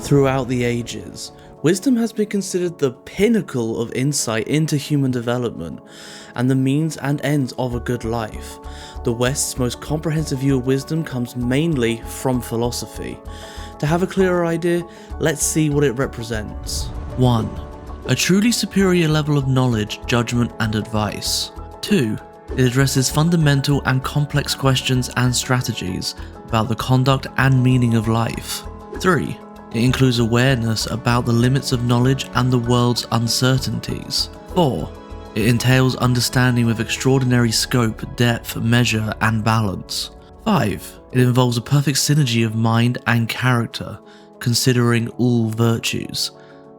Throughout the ages, wisdom has been considered the pinnacle of insight into human development and the means and ends of a good life. The West's most comprehensive view of wisdom comes mainly from philosophy. To have a clearer idea, let's see what it represents. 1. A truly superior level of knowledge, judgment, and advice. 2. It addresses fundamental and complex questions and strategies about the conduct and meaning of life. 3. It includes awareness about the limits of knowledge and the world's uncertainties. 4. It entails understanding with extraordinary scope, depth, measure, and balance. 5. It involves a perfect synergy of mind and character, considering all virtues.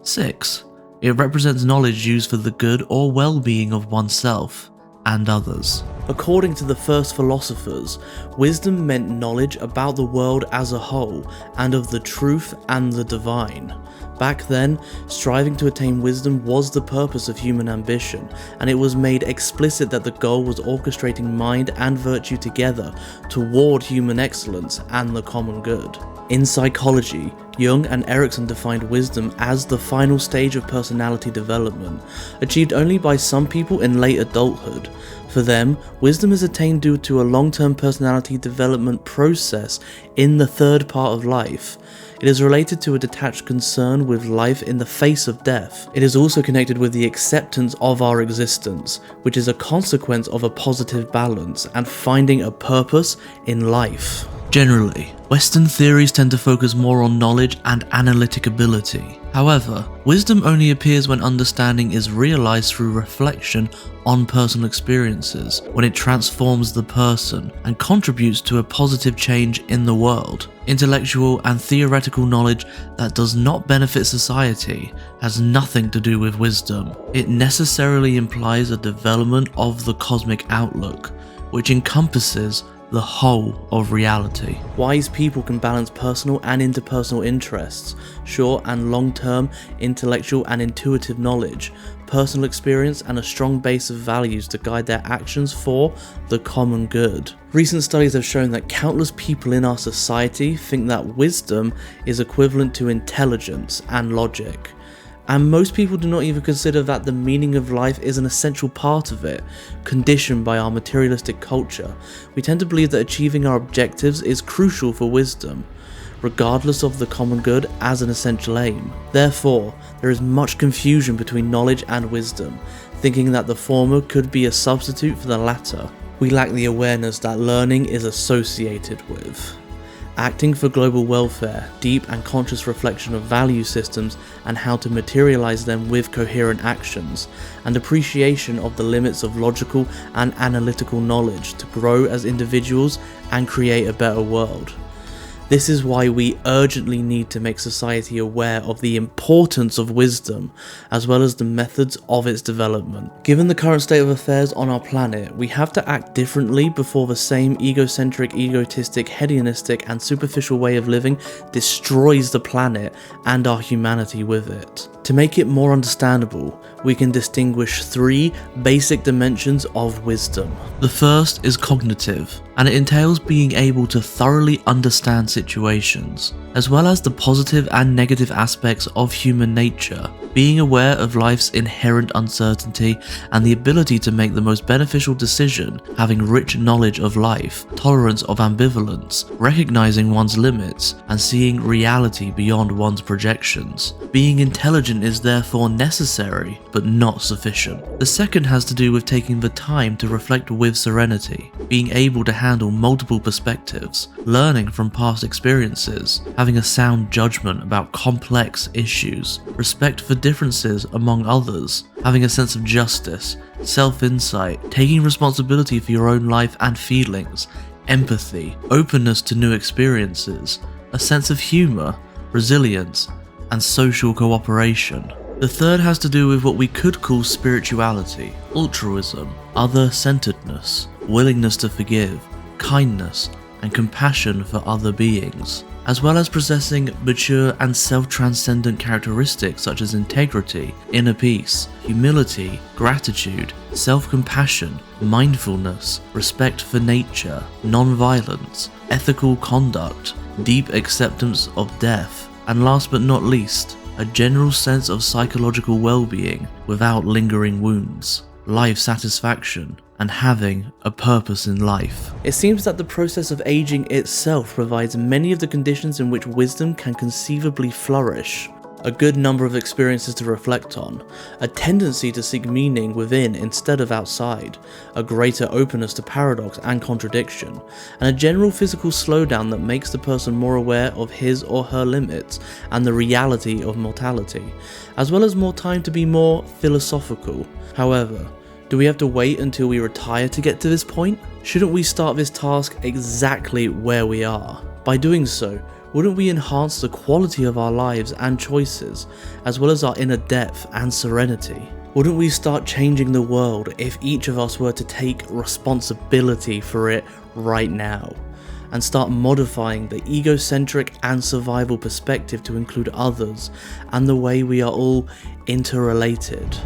6. It represents knowledge used for the good or well-being of oneself and others. According to the first philosophers, wisdom meant knowledge about the world as a whole and of the truth and the divine. Back then, striving to attain wisdom was the purpose of human ambition, and it was made explicit that the goal was orchestrating mind and virtue together toward human excellence and the common good. In psychology, Jung and Erickson defined wisdom as the final stage of personality development, achieved only by some people in late adulthood. For them, wisdom is attained due to a long-term personality development process in the third part of life. It is related to a detached concern with life in the face of death. It is also connected with the acceptance of our existence, which is a consequence of a positive balance and finding a purpose in life. Generally, Western theories tend to focus more on knowledge and analytic ability. However, wisdom only appears when understanding is realized through reflection on personal experiences, when it transforms the person and contributes to a positive change in the world. Intellectual and theoretical knowledge that does not benefit society has nothing to do with wisdom. It necessarily implies a development of the cosmic outlook, which encompasses the whole of reality. Wise people can balance personal and interpersonal interests, short and long-term intellectual and intuitive knowledge, personal experience, and a strong base of values to guide their actions for the common good. Recent studies have shown that countless people in our society think that wisdom is equivalent to intelligence and logic. And most people do not even consider that the meaning of life is an essential part of it, conditioned by our materialistic culture. We tend to believe that achieving our objectives is crucial for wisdom, regardless of the common good as an essential aim. Therefore, there is much confusion between knowledge and wisdom, thinking that the former could be a substitute for the latter. We lack the awareness that learning is associated with acting for global welfare, deep and conscious reflection of value systems and how to materialize them with coherent actions, and appreciation of the limits of logical and analytical knowledge to grow as individuals and create a better world. This is why we urgently need to make society aware of the importance of wisdom, as well as the methods of its development. Given the current state of affairs on our planet, we have to act differently before the same egocentric, egotistic, hedonistic, and superficial way of living destroys the planet and our humanity with it. To make it more understandable, we can distinguish 3 basic dimensions of wisdom. The first is cognitive, and it entails being able to thoroughly understand situations, as well as the positive and negative aspects of human nature, being aware of life's inherent uncertainty and the ability to make the most beneficial decision, having rich knowledge of life, tolerance of ambivalence, recognizing one's limits, and seeing reality beyond one's projections. Being intelligent is therefore necessary, but not sufficient. The second has to do with taking the time to reflect with serenity, being able to handle multiple perspectives, learning from past experiences, having a sound judgment about complex issues, respect for differences among others, having a sense of justice, self-insight, taking responsibility for your own life and feelings, empathy, openness to new experiences, a sense of humor, resilience, and social cooperation. The third has to do with what we could call spirituality, altruism, other-centeredness, willingness to forgive, kindness, and compassion for other beings, as well as possessing mature and self-transcendent characteristics such as integrity, inner peace, humility, gratitude, self-compassion, mindfulness, respect for nature, non-violence, ethical conduct, deep acceptance of death, And last but not least, a general sense of psychological well-being without lingering wounds, life satisfaction, and having a purpose in life. It seems that the process of aging itself provides many of the conditions in which wisdom can conceivably flourish. A good number of experiences to reflect on, a tendency to seek meaning within instead of outside, a greater openness to paradox and contradiction, and a general physical slowdown that makes the person more aware of his or her limits and the reality of mortality, as well as more time to be more philosophical. However, do we have to wait until we retire to get to this point? Shouldn't we start this task exactly where we are? By doing so, wouldn't we enhance the quality of our lives and choices, as well as our inner depth and serenity? Wouldn't we start changing the world if each of us were to take responsibility for it right now, and start modifying the egocentric and survival perspective to include others and the way we are all interrelated?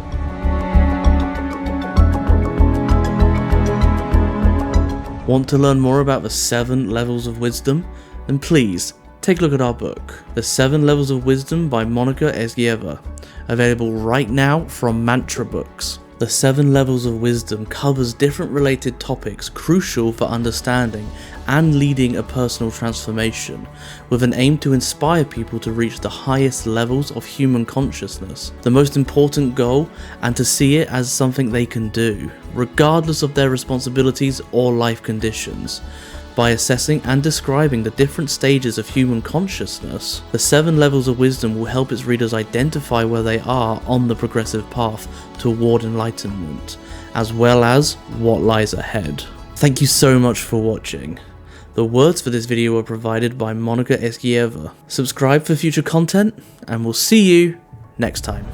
Want to learn more about the 7 levels of wisdom? Then please, take a look at our book, The 7 Levels of Wisdom by Mónica Esgueva, available right now from Mantra Books. The 7 Levels of Wisdom covers different related topics crucial for understanding and leading a personal transformation, with an aim to inspire people to reach the highest levels of human consciousness, the most important goal, and to see it as something they can do, regardless of their responsibilities or life conditions. By assessing and describing the different stages of human consciousness, the 7 Levels of Wisdom will help its readers identify where they are on the progressive path toward enlightenment, as well as what lies ahead. Thank you so much for watching. The words for this video were provided by Mónica Esgueva. Subscribe for future content, and we'll see you next time.